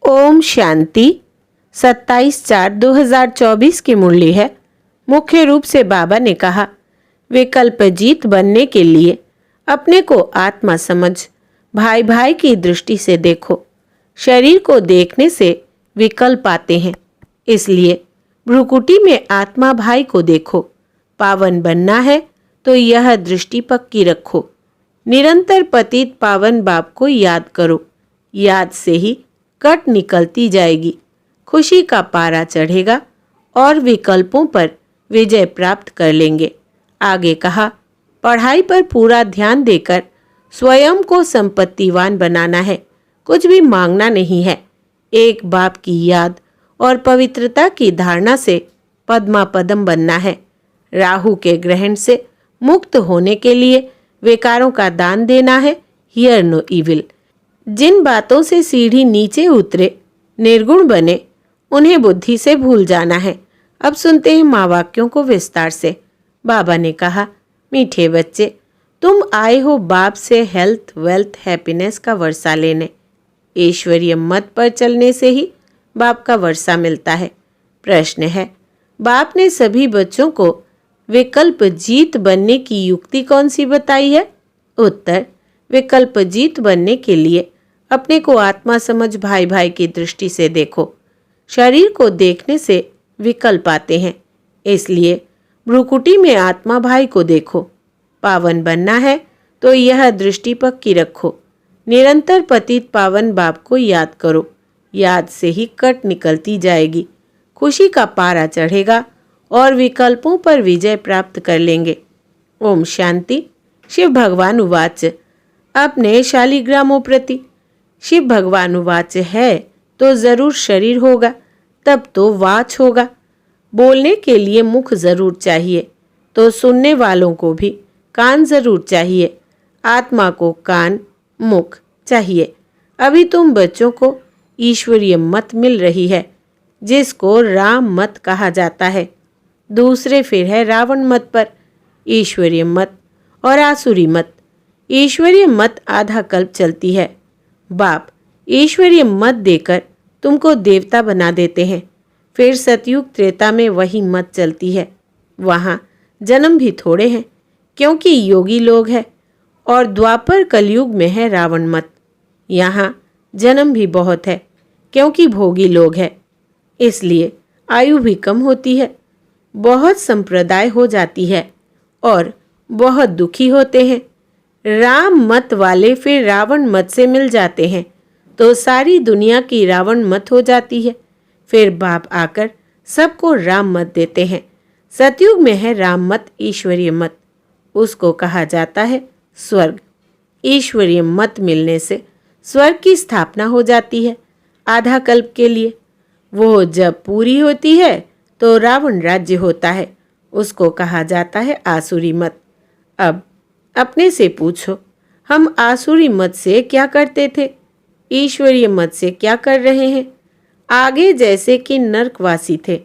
ओम शांति। 27/4/2024 की मुरली है। मुख्य रूप से बाबा ने कहा, विकल्प जीत बनने के लिए अपने को आत्मा समझ भाई भाई की दृष्टि से देखो। शरीर को देखने से विकल्प आते हैं, इसलिए भ्रुकुटी में आत्मा भाई को देखो। पावन बनना है तो यह दृष्टि पक्की रखो। निरंतर पतित पावन बाप को याद करो। याद से ही कट निकलती जाएगी, खुशी का पारा चढ़ेगा और विकल्पों पर विजय प्राप्त कर लेंगे। आगे कहा, पढ़ाई पर पूरा ध्यान देकर स्वयं को संपत्तिवान बनाना है, कुछ भी मांगना नहीं है। एक बाप की याद और पवित्रता की धारणा से पद्मा पदम बनना है। राहु के ग्रहण से मुक्त होने के लिए विकारों का दान देना है। Here no evil. जिन बातों से सीढ़ी नीचे उतरे निर्गुण बने, उन्हें बुद्धि से भूल जाना है। अब सुनते हैं माँ वाक्यों को विस्तार से। बाबा ने कहा, मीठे बच्चे, तुम आए हो बाप से हेल्थ वेल्थ हैप्पीनेस का वर्षा लेने। ईश्वरीय मत पर चलने से ही बाप का वर्षा मिलता है। प्रश्न है, बाप ने सभी बच्चों को विकल्प जीत बनने की युक्ति कौन सी बताई है? उत्तर, विकल्प जीत बनने के लिए अपने को आत्मा समझ भाई भाई की दृष्टि से देखो। शरीर को देखने से विकल्प आते हैं, इसलिए भ्रुकुटी में आत्मा भाई को देखो। पावन बनना है तो यह दृष्टि पक्की रखो। निरंतर पतित पावन बाप को याद करो। याद से ही कट निकलती जाएगी, खुशी का पारा चढ़ेगा और विकल्पों पर विजय प्राप्त कर लेंगे। ओम शांति। शिव भगवान उवाच, अपने शालिग्रामों प्रति। शिव भगवान उवाच है तो जरूर शरीर होगा, तब तो वाच होगा। बोलने के लिए मुख जरूर चाहिए, तो सुनने वालों को भी कान जरूर चाहिए। आत्मा को कान मुख चाहिए। अभी तुम बच्चों को ईश्वरीय मत मिल रही है, जिसको राम मत कहा जाता है। दूसरे फिर है रावण मत पर। ईश्वरीय मत और आसुरी मत। ईश्वरीय मत आधा कल्प चलती है। बाप ईश्वरीय मत देकर तुमको देवता बना देते हैं। फिर सतयुग त्रेता में वही मत चलती है। वहाँ जन्म भी थोड़े हैं, क्योंकि योगी लोग हैं, और द्वापर कलयुग में है रावण मत। यहाँ जन्म भी बहुत है, क्योंकि भोगी लोग हैं, इसलिए आयु भी कम होती है। बहुत संप्रदाय हो जाती है और बहुत दुखी होते हैं। राम मत वाले फिर रावण मत से मिल जाते हैं, तो सारी दुनिया की रावण मत हो जाती है। फिर बाप आकर सबको राम मत देते हैं। सतयुग में है राम मत, ईश्वरीय मत। उसको कहा जाता है स्वर्ग। ईश्वरीय मत मिलने से स्वर्ग की स्थापना हो जाती है आधा कल्प के लिए। वो जब पूरी होती है तो रावण राज्य होता है, उसको कहा जाता है आसुरी मत। अब अपने से पूछो, हम आसुरी मत से क्या करते थे, ईश्वरीय मत से क्या कर रहे हैं? आगे जैसे कि नरकवासी थे,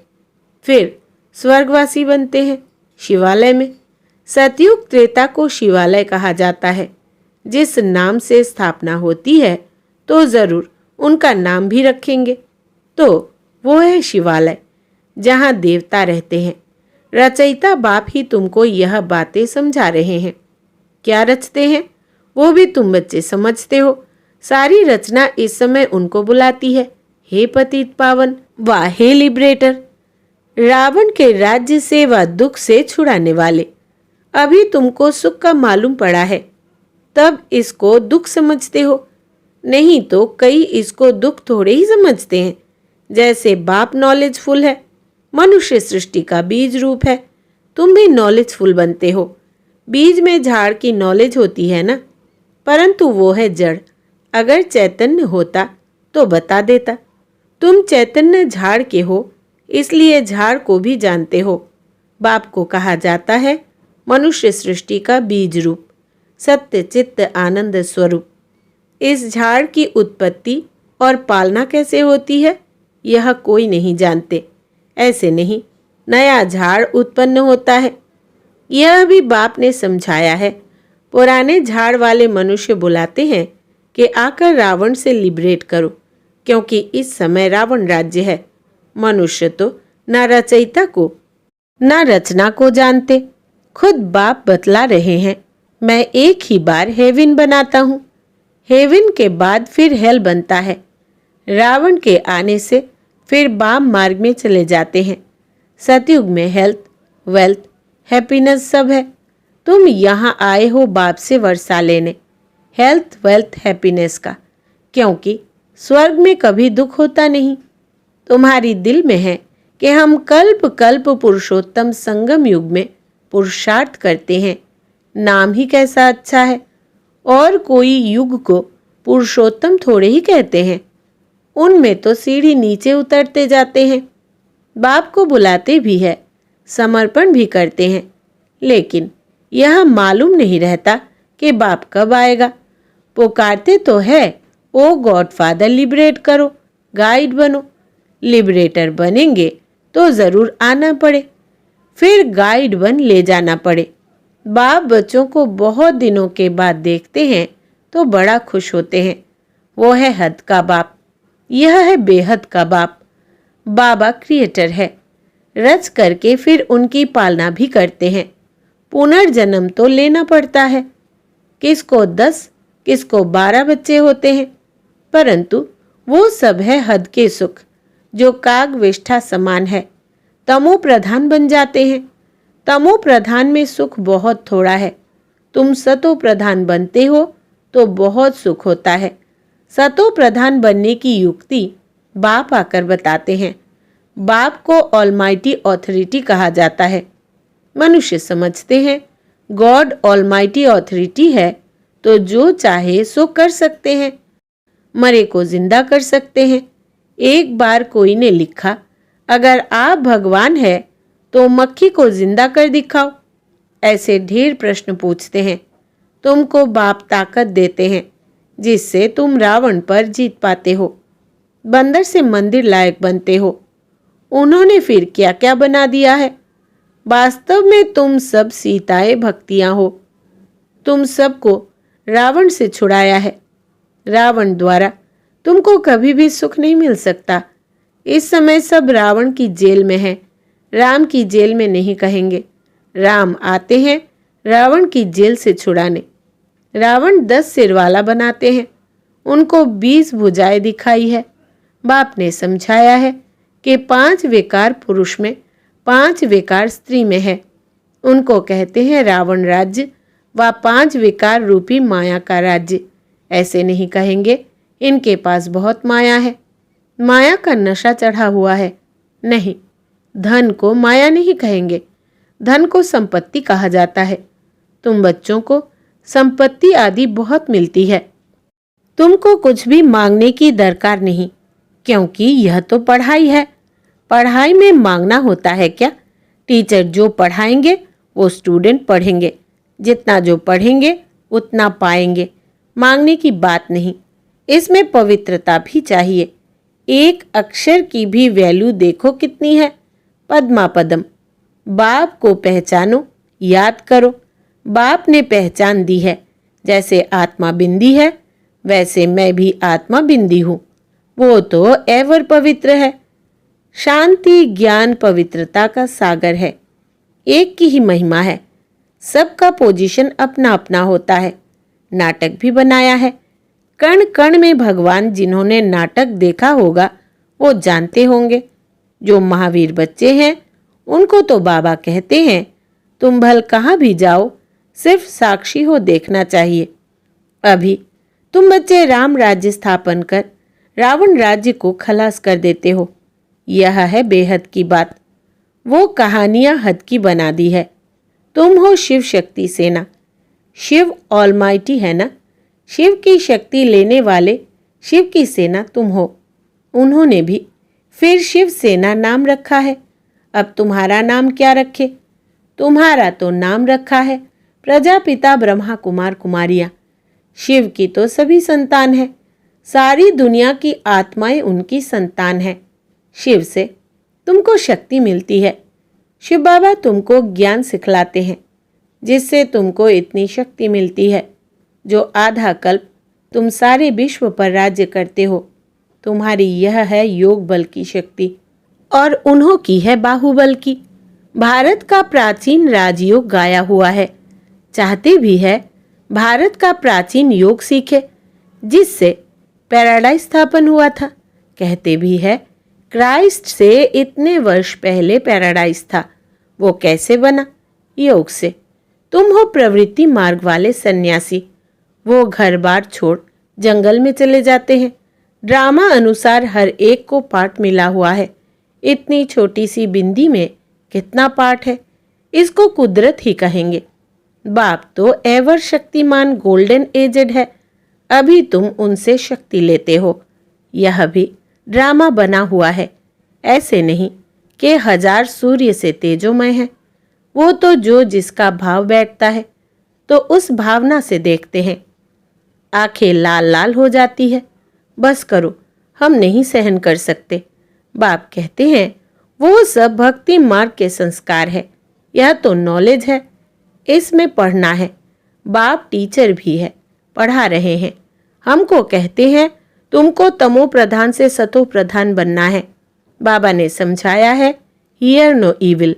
फिर स्वर्गवासी बनते हैं शिवालय में। सतयुग त्रेता को शिवालय कहा जाता है। जिस नाम से स्थापना होती है तो जरूर उनका नाम भी रखेंगे, तो वो है शिवालय, जहाँ देवता रहते हैं। रचयिता बाप ही तुमको यह बातें समझा रहे हैं। क्या रचते हैं वो भी तुम बच्चे समझते हो। सारी रचना इस समय उनको बुलाती है, हे पतित पावन, वाह हे लिबरेटर, रावण के राज्य से व दुख से छुड़ाने वाले। अभी तुमको सुख का मालूम पड़ा है, तब इसको दुख समझते हो, नहीं तो कई इसको दुख थोड़े ही समझते हैं। जैसे बाप नॉलेजफुल है, मनुष्य सृष्टि का बीज रूप है, तुम भी नॉलेजफुल बनते हो। बीज में झाड़ की नॉलेज होती है ना, परंतु वो है जड़। अगर चैतन्य होता तो बता देता। तुम चैतन्य झाड़ के हो, इसलिए झाड़ को भी जानते हो। बाप को कहा जाता है मनुष्य सृष्टि का बीज रूप, सत्य चित्त आनंद स्वरूप। इस झाड़ की उत्पत्ति और पालना कैसे होती है, यह कोई नहीं जानते। ऐसे नहीं नया झाड़ उत्पन्न होता है, यह भी बाप ने समझाया है। पुराने झाड़ वाले मनुष्य बुलाते हैं कि आकर रावण से लिबरेट करो। क्योंकि इस समय रावण राज्य है। मनुष्य तो न रचयिता को न रचना को जानते। खुद बाप बतला रहे हैं, मैं एक ही बार हेवन बनाता हूँ, हेवन के बाद फिर हेल बनता है। रावण के आने से फिर वाम मार्ग में चले जाते हैं। सतयुग में हेल्थ, वेल्थ, हैप्पीनेस सब है। तुम यहाँ आए हो बाप से वर्षा लेने, हेल्थ, वेल्थ, हैप्पीनेस का, क्योंकि स्वर्ग में कभी दुख होता नहीं। तुम्हारी दिल में है कि हम कल्प कल्प पुरुषोत्तम संगम युग में पुरुषार्थ करते हैं। नाम ही कैसा अच्छा है। और कोई युग को पुरुषोत्तम थोड़े ही कहते हैं। उनमें तो सीढ़ी नीचे उतरते जाते हैं। बाप को बुलाते भी है, समर्पण भी करते हैं, लेकिन यह मालूम नहीं रहता कि बाप कब आएगा। पुकारते तो है, ओ गॉडफादर लिबरेट करो, गाइड बनो। लिबरेटर बनेंगे तो ज़रूर आना पड़े, फिर गाइड बन ले जाना पड़े। बाप बच्चों को बहुत दिनों के बाद देखते हैं तो बड़ा खुश होते हैं। वो है हद का बाप, यह है बेहद का बाप। बाबा क्रिएटर है, रच करके फिर उनकी पालना भी करते हैं। पुनर्जन्म तो लेना पड़ता है। किसको 10, किसको 12 बच्चे होते हैं, परंतु वो सब है हद के सुख, जो काग विष्ठा समान है। तमो प्रधान बन जाते हैं। तमो प्रधान में सुख बहुत थोड़ा है। तुम सतो प्रधान बनते हो तो बहुत सुख होता है। सतो प्रधान बनने की युक्ति बाप आकर बताते हैं। बाप को ऑलमाइटी ऑथोरिटी कहा जाता है। मनुष्य समझते हैं गॉड ऑलमाइटी ऑथोरिटी है तो जो चाहे सो कर सकते हैं, मरे को जिंदा कर सकते हैं। एक बार कोई ने लिखा, अगर आप भगवान है तो मक्खी को जिंदा कर दिखाओ। ऐसे ढेर प्रश्न पूछते हैं। तुमको बाप ताकत देते हैं जिससे तुम रावण पर जीत पाते हो, बंदर से मंदिर लायक बनते हो। उन्होंने फिर क्या क्या बना दिया है। वास्तव में तुम सब सीताएं भक्तियां हो। तुम सबको रावण से छुड़ाया है। रावण द्वारा तुमको कभी भी सुख नहीं मिल सकता। इस समय सब रावण की जेल में है, राम की जेल में नहीं कहेंगे। राम आते हैं रावण की जेल से छुड़ाने। रावण 10 सिर वाला बनाते हैं, उनको 20 भुजाएं दिखाई है। बाप ने समझाया है कि 5 विकार पुरुष में, 5 विकार स्त्री में है। उनको कहते हैं रावण राज्य व 5 विकार रूपी माया का राज्य। ऐसे नहीं कहेंगे इनके पास बहुत माया है, माया का नशा चढ़ा हुआ है। नहीं, धन को माया नहीं कहेंगे, धन को संपत्ति कहा जाता है। तुम बच्चों को संपत्ति आदि बहुत मिलती है। तुमको कुछ भी मांगने की दरकार नहीं, क्योंकि यह तो पढ़ाई है। पढ़ाई में मांगना होता है क्या? टीचर जो पढ़ाएंगे वो स्टूडेंट पढ़ेंगे। जितना जो पढ़ेंगे उतना पाएंगे। मांगने की बात नहीं, इसमें पवित्रता भी चाहिए। एक अक्षर की भी वैल्यू देखो कितनी है। पद्मा पदम। बाप को पहचानो, याद करो। बाप ने पहचान दी है। जैसे आत्मा बिंदी है वैसे मैं भी आत्मा बिंदी हूँ। वो तो एवर पवित्र है। शांति, ज्ञान, पवित्रता का सागर है। एक की ही महिमा है। सबका पोजीशन अपना अपना होता है। नाटक भी बनाया है। कण कण में भगवान। जिन्होंने नाटक देखा होगा वो जानते होंगे। जो महावीर बच्चे हैं उनको तो बाबा कहते हैं, तुम भल कहाँ भी जाओ, सिर्फ साक्षी हो देखना चाहिए। अभी तुम बच्चे राम राज्य स्थापन कर रावण राज्य को खलास कर देते हो। यह है बेहद की बात। वो कहानियां हद की बना दी है। तुम हो शिव शक्ति सेना। शिव ऑलमाइटी है ना, शिव की शक्ति लेने वाले शिव की सेना तुम हो। उन्होंने भी फिर शिव सेना नाम रखा है। अब तुम्हारा नाम क्या रखे? तुम्हारा तो नाम रखा है प्रजापिता ब्रह्मा कुमार कुमारियां। शिव की तो सभी संतान है। सारी दुनिया की आत्माएं उनकी संतान है। शिव से तुमको शक्ति मिलती है। शिव बाबा तुमको ज्ञान सिखलाते हैं, जिससे तुमको इतनी शक्ति मिलती है जो आधा कल्प तुम सारे विश्व पर राज्य करते हो। तुम्हारी यह है योग बल की शक्ति और उन्हों की है बाहुबल की। भारत का प्राचीन राजयोग गाया हुआ है। चाहते भी है भारत का प्राचीन योग सीखे, जिससे पैराडाइज स्थापन हुआ था। कहते भी है क्राइस्ट से इतने वर्ष पहले पैराडाइज था। वो कैसे बना? योग से। तुम हो प्रवृत्ति मार्ग वाले सन्यासी। वो घर बार छोड़ जंगल में चले जाते हैं। ड्रामा अनुसार हर एक को पाठ मिला हुआ है। इतनी छोटी सी बिंदी में कितना पाठ है, इसको कुदरत ही कहेंगे। बाप तो एवर शक्तिमान गोल्डन एजेड है। अभी तुम उनसे शक्ति लेते हो। यह भी ड्रामा बना हुआ है। ऐसे नहीं कि 1000 सूर्य से तेजोमय है। वो तो जो जिसका भाव बैठता है तो उस भावना से देखते हैं। आंखें लाल लाल हो जाती है। बस करो, हम नहीं सहन कर सकते। बाप कहते हैं वो सब भक्ति मार्ग के संस्कार है। यह तो नॉलेज है, इसमें पढ़ना है। बाप टीचर भी है, पढ़ा रहे हैं। हमको कहते हैं तुमको तमो प्रधान से सतो प्रधान बनना है। बाबा ने समझाया है हियर नो इविल।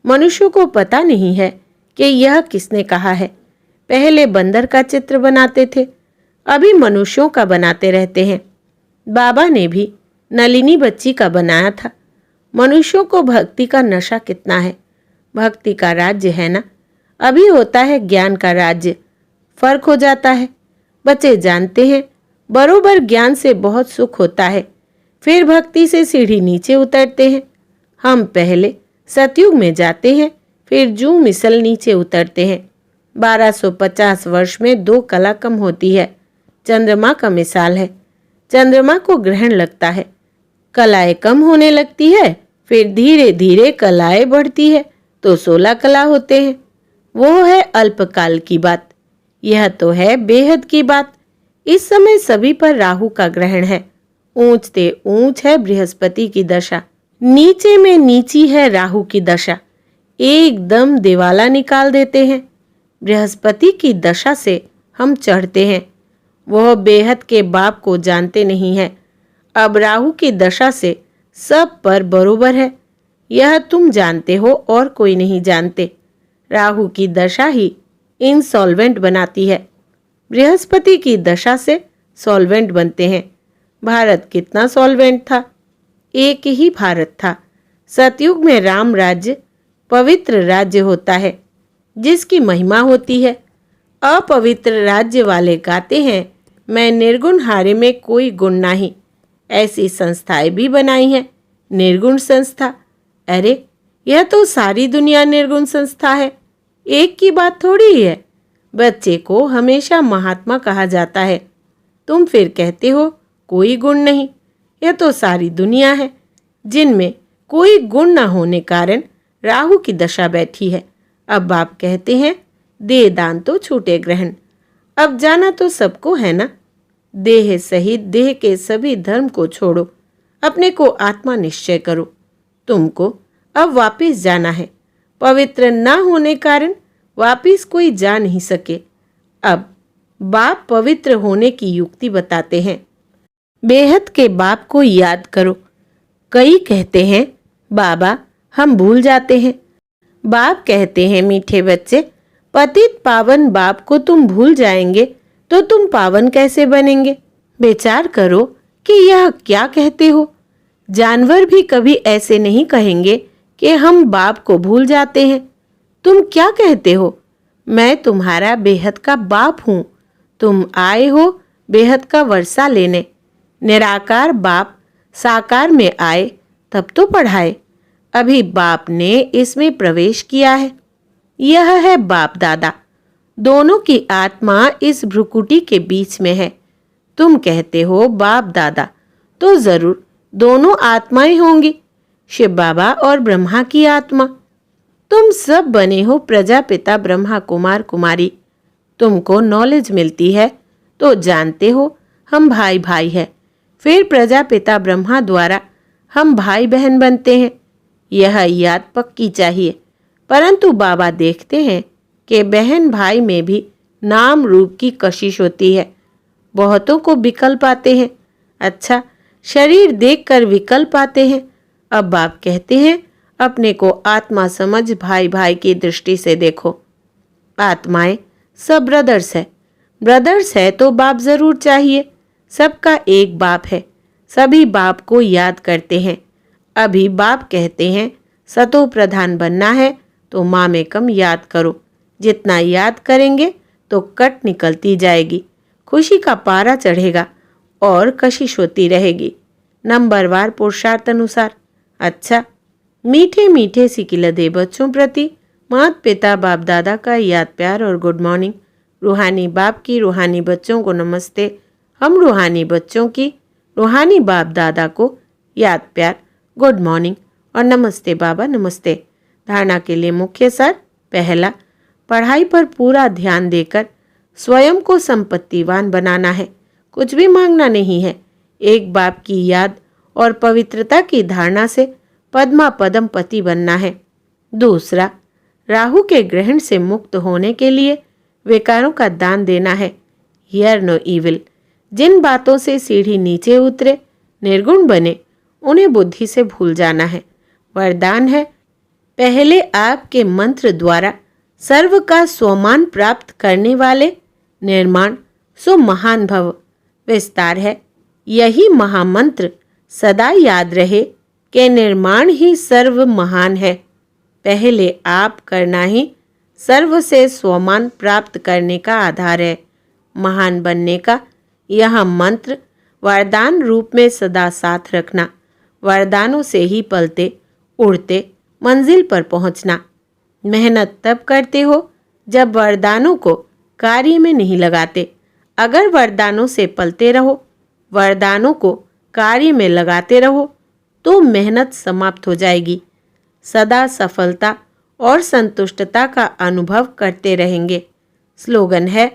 मनुष्यों को पता नहीं है कि यह किसने कहा है। पहले बंदर का चित्र बनाते थे, अभी मनुष्यों का बनाते रहते हैं। बाबा ने भी नलिनी बच्ची का बनाया था। मनुष्यों को भक्ति का नशा कितना है। भक्ति का राज्य है ना, अभी होता है ज्ञान का राज्य। फर्क हो जाता है। बच्चे जानते हैं बरोबर ज्ञान से बहुत सुख होता है, फिर भक्ति से सीढ़ी नीचे उतरते हैं। हम पहले सतयुग में जाते हैं, फिर जू मिसल नीचे उतरते हैं। 1250 वर्ष में 2 कला कम होती है। चंद्रमा का मिसाल है। चंद्रमा को ग्रहण लगता है, कलाएं कम होने लगती है, फिर धीरे धीरे कलाएं बढ़ती है तो 16 कला होते हैं। वो है अल्पकाल की बात। यह तो है बेहद की बात। इस समय सभी पर राहु का ग्रहण है। ऊंचते ऊंच है बृहस्पति की दशा, नीचे में नीची है राहु की दशा। एकदम दिवाला निकाल देते हैं। बृहस्पति की दशा से हम चढ़ते हैं। वह बेहद के बाप को जानते नहीं है। अब राहु की दशा से सब पर बरोबर है। यह तुम जानते हो और कोई नहीं जानते। राहु की दशा ही इनसॉल्वेंट बनाती है। बृहस्पति की दशा से सॉल्वेंट बनते हैं। भारत कितना सॉल्वेंट था? एक ही भारत था। सतयुग में राम राज्य पवित्र राज्य होता है, जिसकी महिमा होती है। अपवित्र राज्य वाले गाते हैं मैं निर्गुण हारे में कोई गुण नहीं। ऐसी संस्थाएं भी बनाई हैं, निर्गुण संस्था। अरे यह तो सारी दुनिया निर्गुण संस्था है। एक की बात थोड़ी ही है। बच्चे को हमेशा महात्मा कहा जाता है। तुम फिर कहते हो कोई गुण नहीं। यह तो सारी दुनिया है, जिनमें कोई गुण न होने कारण राहु की दशा बैठी है। अब बाप कहते हैं दे दान तो छूटे ग्रहण। अब जाना तो सबको है ना। देह सहित देह के सभी धर्म को छोड़ो, अपने को आत्मा निश्चय करो। तुमको अब वापिस जाना है। पवित्र न होने कारण वापिस कोई जा नहीं सके। अब बाप पवित्र होने की युक्ति बताते हैं। बेहद के बाप को याद करो। कई कहते हैं बाबा हम भूल जाते हैं। बाप कहते हैं मीठे बच्चे, पतित पावन बाप को तुम भूल जाएंगे तो तुम पावन कैसे बनेंगे? विचार करो कि यह क्या कहते हो। जानवर भी कभी ऐसे नहीं कहेंगे कि हम बाप को भूल जाते हैं। तुम क्या कहते हो? मैं तुम्हारा बेहद का बाप हूँ। तुम आए हो बेहद का वर्षा लेने। निराकार बाप साकार में आए तब तो पढ़ाए। अभी बाप ने इसमें प्रवेश किया है। यह है बाप दादा। दोनों की आत्मा इस भ्रुकुटी के बीच में है। तुम कहते हो बाप दादा, तो जरूर दोनों आत्माएं होंगी, शिव बाबा और ब्रह्मा की आत्मा। तुम सब बने हो प्रजापिता ब्रह्मा कुमार कुमारी। तुमको नॉलेज मिलती है तो जानते हो हम भाई भाई है। फिर प्रजापिता ब्रह्मा द्वारा हम भाई बहन बनते हैं। यह याद पक्की चाहिए। परंतु बाबा देखते हैं कि बहन भाई में भी नाम रूप की कशिश होती है। बहुतों को विकल्प आते हैं। अच्छा, शरीर देखकर विकल्प आते हैं। अब बाप कहते हैं अपने को आत्मा समझ भाई भाई की दृष्टि से देखो। आत्माएं सब ब्रदर्स है तो बाप जरूर चाहिए। सबका एक बाप है, सभी बाप को याद करते हैं। अभी बाप कहते हैं सतो प्रधान बनना है तो माँ में कम याद करो। जितना याद करेंगे तो कट निकलती जाएगी, खुशी का पारा चढ़ेगा और कशिश होती रहेगी नंबरवार पुरुषार्थ अनुसार। अच्छा, मीठे मीठे सिकिलदे बच्चों प्रति माता पिता बाप दादा का याद प्यार और गुड मॉर्निंग। रूहानी बाप की रूहानी बच्चों को नमस्ते। हम रूहानी बच्चों की रूहानी बाप दादा को याद प्यार, गुड मॉर्निंग और नमस्ते बाबा नमस्ते। धारणा के लिए मुख्य सार। पहला, पढ़ाई पर पूरा ध्यान देकर स्वयं को संपत्तिवान बनाना है, कुछ भी मांगना नहीं है। एक बाप की याद और पवित्रता की धारणा से पद्मा पदम पति बनना है। दूसरा, राहु के ग्रहण से मुक्त होने के लिए विकारों का दान देना है। Here no evil. जिन बातों से सीढ़ी नीचे उतरे, निर्गुण बने, उन्हें बुद्धि से भूल जाना है। वरदान है, पहले आपके मंत्र द्वारा सर्व का स्वमान प्राप्त करने वाले निर्माण सो महान भव। विस्तार है, यही महामंत्र सदा याद रहे कि निर्माण ही सर्व महान है। पहले आप करना ही सर्व से स्वमान प्राप्त करने का आधार है। महान बनने का यह मंत्र वरदान रूप में सदा साथ रखना। वरदानों से ही पलते उड़ते मंजिल पर पहुंचना। मेहनत तब करते हो जब वरदानों को कार्य में नहीं लगाते। अगर वरदानों से पलते रहो, वरदानों को कार्य में लगाते रहो तो मेहनत समाप्त हो जाएगी। सदा सफलता और संतुष्टता का अनुभव करते रहेंगे। स्लोगन है,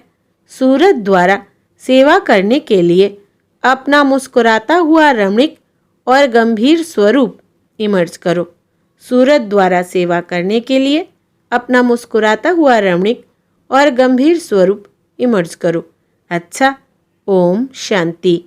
सूरत द्वारा सेवा करने के लिए अपना मुस्कुराता हुआ रमणीक और गंभीर स्वरूप इमर्ज करो। सूरत द्वारा सेवा करने के लिए अपना मुस्कुराता हुआ रमणीक और गंभीर स्वरूप इमर्ज करो। अच्छा, ओम शांति।